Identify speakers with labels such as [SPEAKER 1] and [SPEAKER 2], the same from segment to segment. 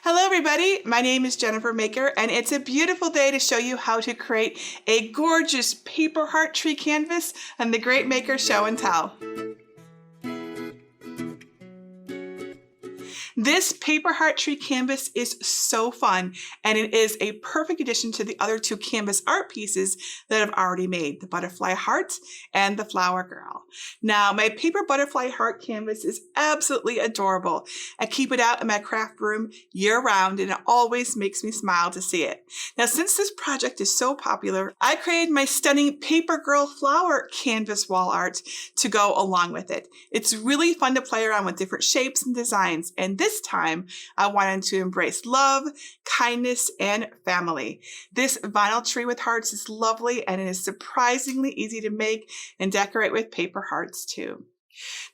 [SPEAKER 1] Hello everybody, my name is Jennifer Maker and it's a beautiful day to show you how to create a gorgeous paper heart tree canvas on the Great Maker Show and Tell. This paper heart tree canvas is so fun and it is a perfect addition to the other two canvas art pieces that I've already made, the butterfly heart and the flower girl. Now my paper butterfly heart canvas is absolutely adorable. I keep it out in my craft room year round and it always makes me smile to see it. Now since this project is so popular, I created my stunning paper girl flower canvas wall art to go along with it. It's really fun to play around with different shapes and designs, and this time I wanted to embrace love, kindness, and family. This vinyl tree with hearts is lovely and it is surprisingly easy to make and decorate with paper hearts too.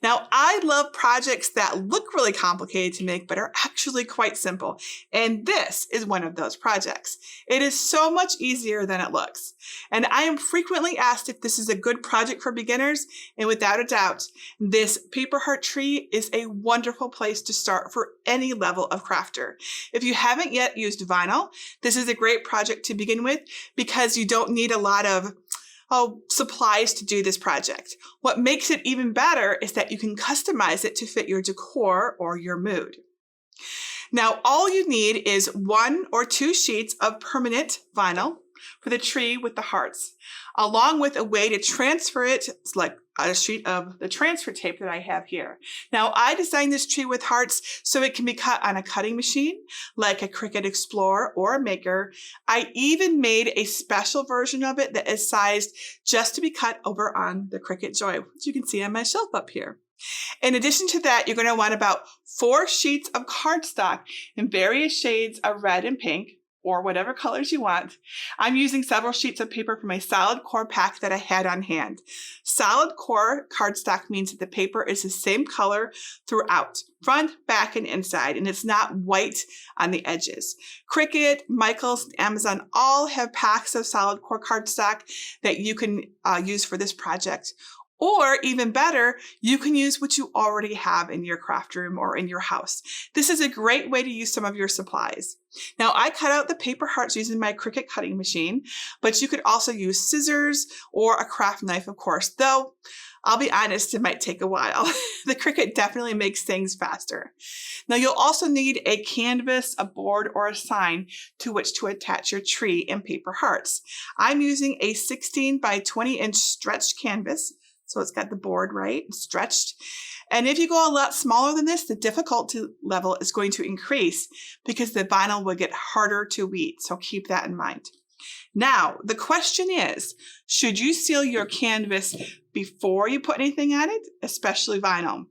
[SPEAKER 1] Now, I love projects that look really complicated to make but are actually quite simple, and this is one of those projects. It is so much easier than it looks, and I am frequently asked if this is a good project for beginners, and without a doubt, this paper heart tree is a wonderful place to start for any level of crafter. If you haven't yet used vinyl, this is a great project to begin with because you don't need a lot of supplies to do this project. What makes it even better is that you can customize it to fit your decor or your mood. Now, all you need is 1 or 2 sheets of permanent vinyl for the tree with the hearts, along with a way to transfer it. It's like a sheet of the transfer tape that I have here. Now, I designed this tree with hearts so it can be cut on a cutting machine, like a Cricut Explorer or a Maker. I even made a special version of it that is sized just to be cut over on the Cricut Joy, which you can see on my shelf up here. In addition to that, you're going to want about 4 sheets of cardstock in various shades of red and pink, or whatever colors you want. I'm using several sheets of paper from a solid core pack that I had on hand. Solid core cardstock means that the paper is the same color throughout, front, back, and inside, and it's not white on the edges. Cricut, Michaels, and Amazon all have packs of solid core cardstock that you can use for this project. Or even better, you can use what you already have in your craft room or in your house. This is a great way to use some of your supplies. Now, I cut out the paper hearts using my Cricut cutting machine, but you could also use scissors or a craft knife, of course, though I'll be honest, it might take a while. The Cricut definitely makes things faster. Now, you'll also need a canvas, a board, or a sign to which to attach your tree and paper hearts. I'm using a 16 by 20 inch stretched canvas. So it's got the board right, stretched. And if you go a lot smaller than this, the difficulty level is going to increase because the vinyl will get harder to weed. So keep that in mind. Now, the question is, should you seal your canvas before you put anything on it, especially vinyl?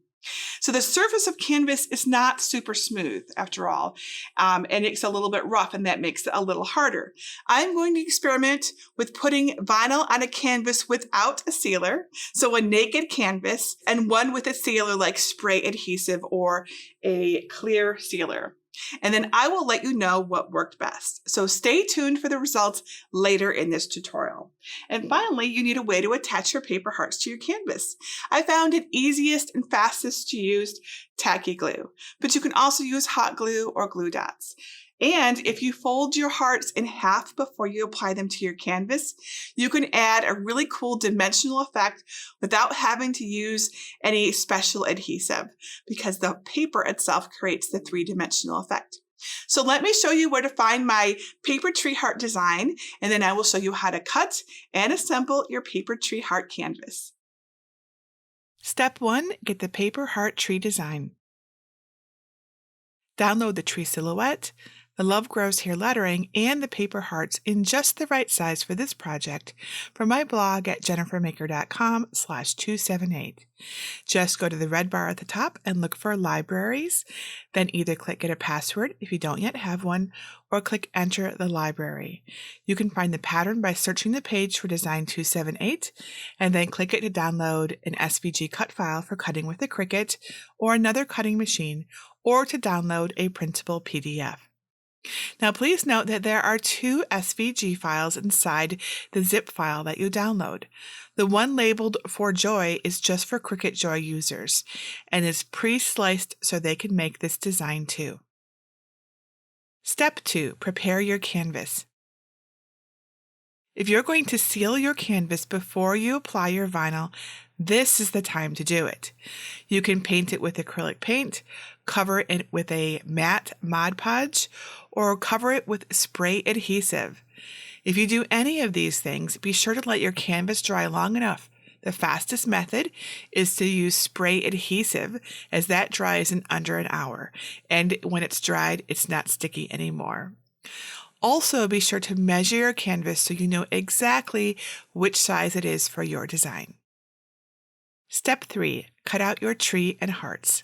[SPEAKER 1] So the surface of canvas is not super smooth after all, and it's a little bit rough, and that makes it a little harder. I'm going to experiment with putting vinyl on a canvas without a sealer, so a naked canvas, and one with a sealer like spray adhesive or a clear sealer. And then I will let you know what worked best. So stay tuned for the results later in this tutorial. And finally, you need a way to attach your paper hearts to your canvas. I found it easiest and fastest to use tacky glue, but you can also use hot glue or glue dots. And if you fold your hearts in half before you apply them to your canvas, you can add a really cool dimensional effect without having to use any special adhesive because the paper itself creates the 3-dimensional effect. So let me show you where to find my paper tree heart design, and then I will show you how to cut and assemble your paper tree heart canvas. Step 1, get the paper heart tree design. Download the tree silhouette, the Love Grows Here lettering, and the paper hearts in just the right size for this project from my blog at jennifermaker.com/278. Just go to the red bar at the top and look for libraries, then either click Get a Password if you don't yet have one, or click Enter the library. You can find the pattern by searching the page for Design 278, and then click it to download an SVG cut file for cutting with a Cricut or another cutting machine, or to download a printable PDF. Now, please note that there are 2 SVG files inside the zip file that you download. The one labeled for Joy is just for Cricut Joy users and is pre-sliced so they can make this design too. Step 2. Prepare your canvas. If you're going to seal your canvas before you apply your vinyl, this is the time to do it. You can paint it with acrylic paint, cover it with a matte Mod Podge, or cover it with spray adhesive. If you do any of these things, be sure to let your canvas dry long enough. The fastest method is to use spray adhesive, as that dries in under an hour, and when it's dried, it's not sticky anymore. Also, be sure to measure your canvas so you know exactly which size it is for your design. Step 3. Cut out your tree and hearts.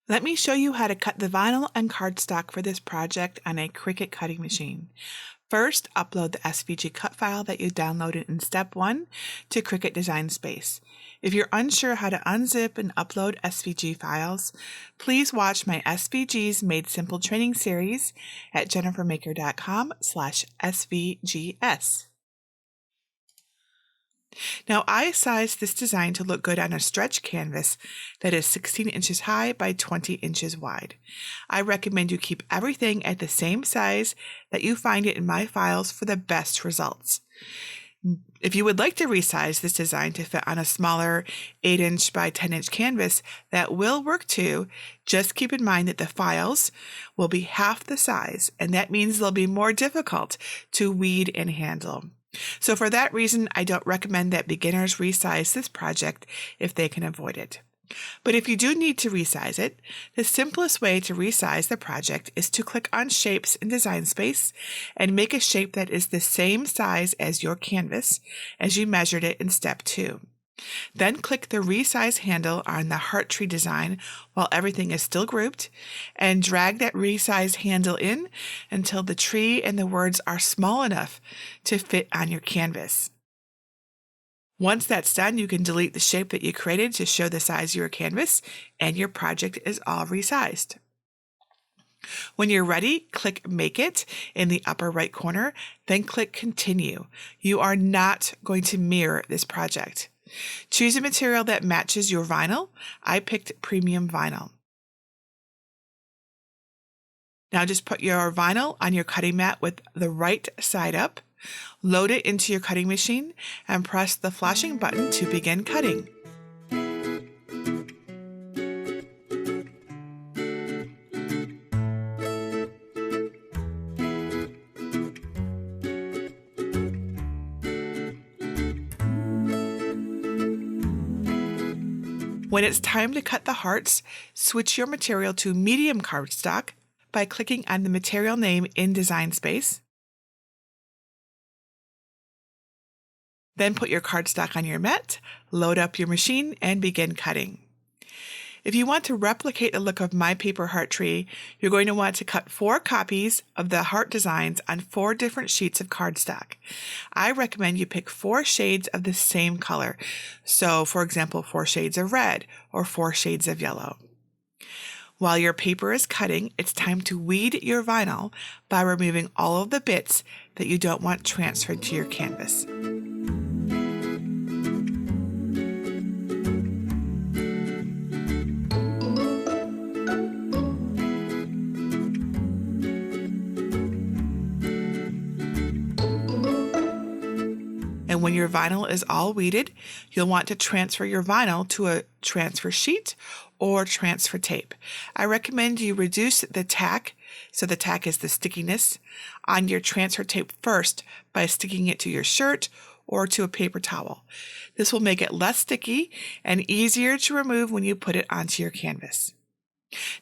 [SPEAKER 1] Let me show you how to cut the vinyl and cardstock for this project on a Cricut cutting machine. First, upload the SVG cut file that you downloaded in Step 1 to Cricut Design Space. If you're unsure how to unzip and upload SVG files, please watch my SVGs Made Simple training series at jennifermaker.com/SVGS. Now, I sized this design to look good on a stretch canvas that is 16 inches high by 20 inches wide. I recommend you keep everything at the same size that you find it in my files for the best results. If you would like to resize this design to fit on a smaller 8-inch by 10-inch canvas, that will work too. Just keep in mind that the files will be half the size, and that means they'll be more difficult to weed and handle. So for that reason, I don't recommend that beginners resize this project if they can avoid it. But if you do need to resize it, the simplest way to resize the project is to click on Shapes in Design Space and make a shape that is the same size as your canvas as you measured it in Step 2. Then click the Resize handle on the heart tree design while everything is still grouped, and drag that resize handle in until the tree and the words are small enough to fit on your canvas. Once that's done, you can delete the shape that you created to show the size of your canvas, and your project is all resized. When you're ready, click Make It in the upper right corner, then click Continue. You are not going to mirror this project. Choose a material that matches your vinyl. I picked premium vinyl. Now just put your vinyl on your cutting mat with the right side up, load it into your cutting machine, and press the flashing button to begin cutting. When it's time to cut the hearts, switch your material to medium cardstock by clicking on the material name in Design Space. Then put your cardstock on your mat, load up your machine, and begin cutting. If you want to replicate the look of my paper heart tree, you're going to want to cut 4 copies of the heart designs on 4 different sheets of cardstock. I recommend you pick 4 shades of the same color. So, for example, 4 shades of red or 4 shades of yellow. While your paper is cutting, it's time to weed your vinyl by removing all of the bits that you don't want transferred to your canvas. And when your vinyl is all weeded, you'll want to transfer your vinyl to a transfer sheet or transfer tape. I recommend you reduce the tack, so the tack is the stickiness, on your transfer tape first by sticking it to your shirt or to a paper towel. This will make it less sticky and easier to remove when you put it onto your canvas.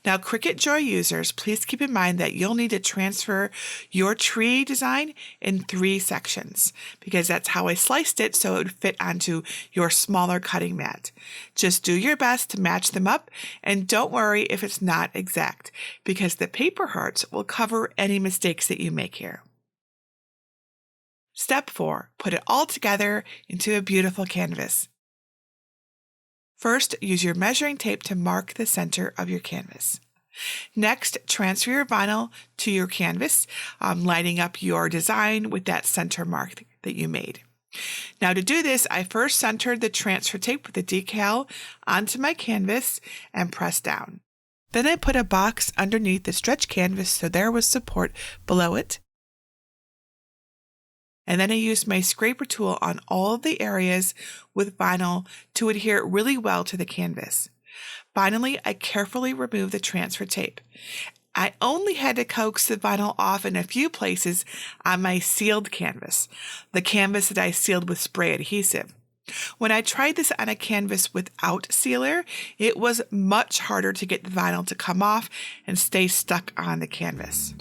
[SPEAKER 1] Now, Cricut Joy users, please keep in mind that you'll need to transfer your tree design in 3 sections, because that's how I sliced it so it would fit onto your smaller cutting mat. Just do your best to match them up, and don't worry if it's not exact, because the paper hearts will cover any mistakes that you make here. Step 4, put it all together into a beautiful canvas. First, use your measuring tape to mark the center of your canvas. Next, transfer your vinyl to your canvas, lining up your design with that center mark that you made. Now to do this, I first centered the transfer tape with the decal onto my canvas and pressed down. Then I put a box underneath the stretch canvas so there was support below it. And then I used my scraper tool on all of the areas with vinyl to adhere really well to the canvas. Finally, I carefully removed the transfer tape. I only had to coax the vinyl off in a few places on my sealed canvas, the canvas that I sealed with spray adhesive. When I tried this on a canvas without sealer, it was much harder to get the vinyl to come off and stay stuck on the canvas.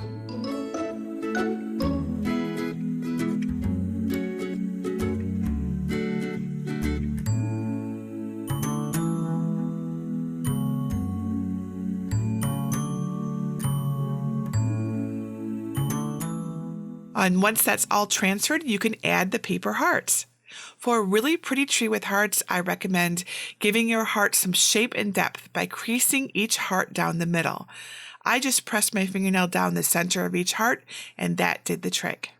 [SPEAKER 1] And once that's all transferred, you can add the paper hearts. For a really pretty tree with hearts, I recommend giving your heart some shape and depth by creasing each heart down the middle. I just pressed my fingernail down the center of each heart, and that did the trick.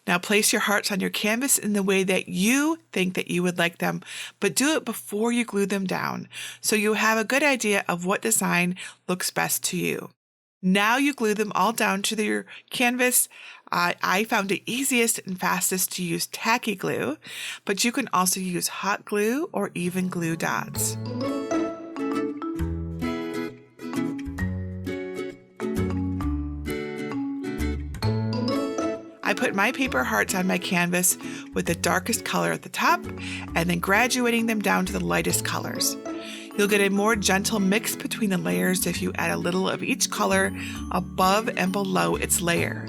[SPEAKER 1] Now place your hearts on your canvas in the way that you think that you would like them, but do it before you glue them down, so you have a good idea of what design looks best to you. Now you glue them all down to your canvas. I found it easiest and fastest to use tacky glue, but you can also use hot glue or even glue dots. I put my paper hearts on my canvas with the darkest color at the top and then graduating them down to the lightest colors. You'll get a more gentle mix between the layers if you add a little of each color above and below its layer.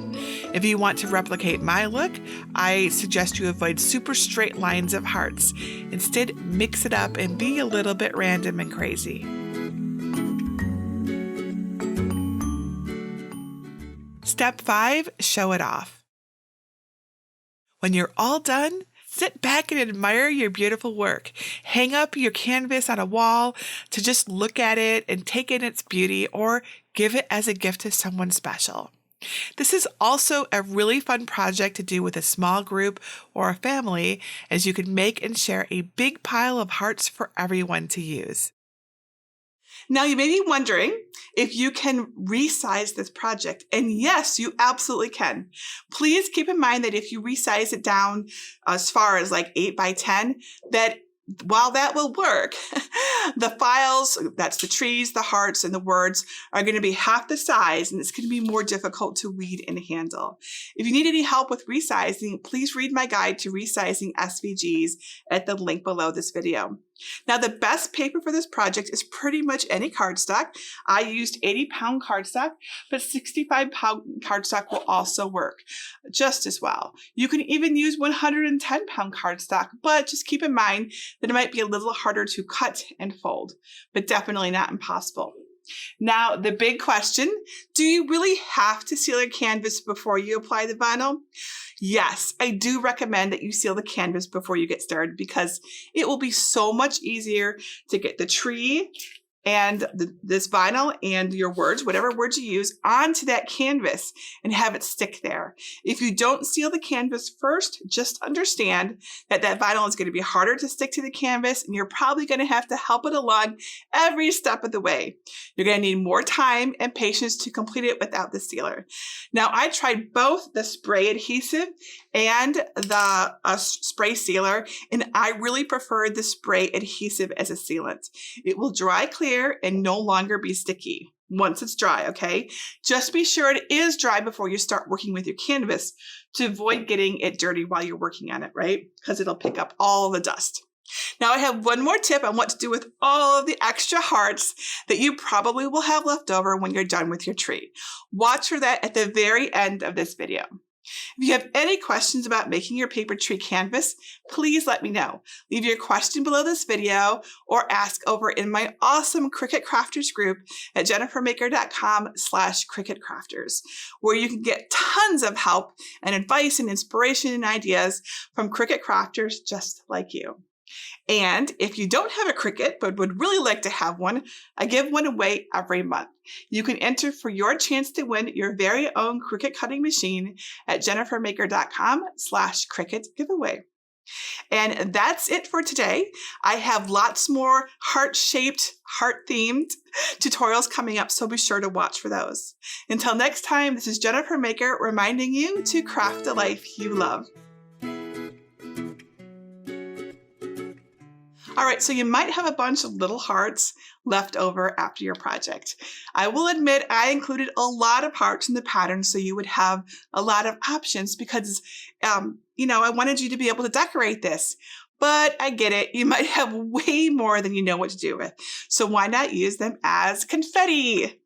[SPEAKER 1] If you want to replicate my look, I suggest you avoid super straight lines of hearts. Instead, mix it up and be a little bit random and crazy. Step 5, show it off. When you're all done, sit back and admire your beautiful work. Hang up your canvas on a wall to just look at it and take in its beauty, or give it as a gift to someone special. This is also a really fun project to do with a small group or a family, as you can make and share a big pile of hearts for everyone to use. Now you may be wondering if you can resize this project, and yes, you absolutely can. Please keep in mind that if you resize it down as far as like 8 by 10, that while that will work, the files, that's the trees, the hearts, and the words, are going to be half the size, and it's going to be more difficult to read and handle. If you need any help with resizing, please read my guide to resizing SVGs at the link below this video. Now, the best paper for this project is pretty much any cardstock. I used 80-pound cardstock, but 65-pound cardstock will also work just as well. You can even use 110-pound cardstock, but just keep in mind that it might be a little harder to cut and fold, but definitely not impossible. Now, the big question, do you really have to seal your canvas before you apply the vinyl? Yes, I do recommend that you seal the canvas before you get started, because it will be so much easier to get the tree and this vinyl and your words, whatever words you use, onto that canvas and have it stick there. If you don't seal the canvas first, just understand that that vinyl is going to be harder to stick to the canvas, and you're probably going to have to help it along every step of the way. You're going to need more time and patience to complete it without the sealer. Now, I tried both the spray adhesive and the spray sealer, and I really preferred the spray adhesive as a sealant. It will dry clear and no longer be sticky once it's dry, okay? Just be sure it is dry before you start working with your canvas to avoid getting it dirty while you're working on it, right? Because it'll pick up all the dust. Now, I have one more tip on what to do with all of the extra hearts that you probably will have left over when you're done with your tree. Watch for that at the very end of this video. If you have any questions about making your paper tree canvas, please let me know. Leave your question below this video or ask over in my awesome Cricut Crafters group at jennifermaker.com/CricutCrafters, where you can get tons of help and advice and inspiration and ideas from Cricut Crafters just like you. And if you don't have a Cricut but would really like to have one, I give one away every month. You can enter for your chance to win your very own Cricut cutting machine at jennifermaker.com/Cricut giveaway. And that's it for today. I have lots more heart-shaped, heart-themed tutorials coming up, so be sure to watch for those. Until next time, this is Jennifer Maker reminding you to craft a life you love. All right, so you might have a bunch of little hearts left over after your project. I will admit I included a lot of hearts in the pattern so you would have a lot of options because, I wanted you to be able to decorate this. But I get it, you might have way more than you know what to do with. So why not use them as confetti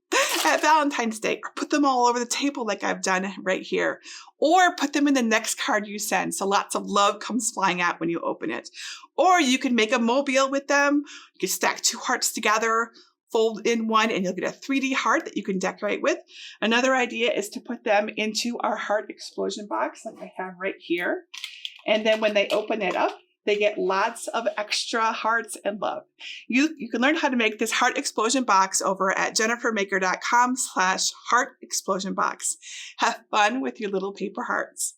[SPEAKER 1] at Valentine's Day, or put them all over the table like I've done right here, or put them in the next card you send so lots of love comes flying out when you open it. Or you can make a mobile with them. You can stack two hearts together, fold in one, and you'll get a 3D heart that you can decorate with. Another idea is to put them into our heart explosion box like I have right here. And then when they open it up, they get lots of extra hearts and love. You can learn how to make this heart explosion box over at jennifermaker.com/heart explosion box. Have fun with your little paper hearts.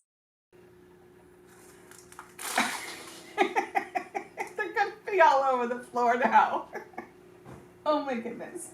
[SPEAKER 1] They're gonna be all over the floor now. Oh my goodness.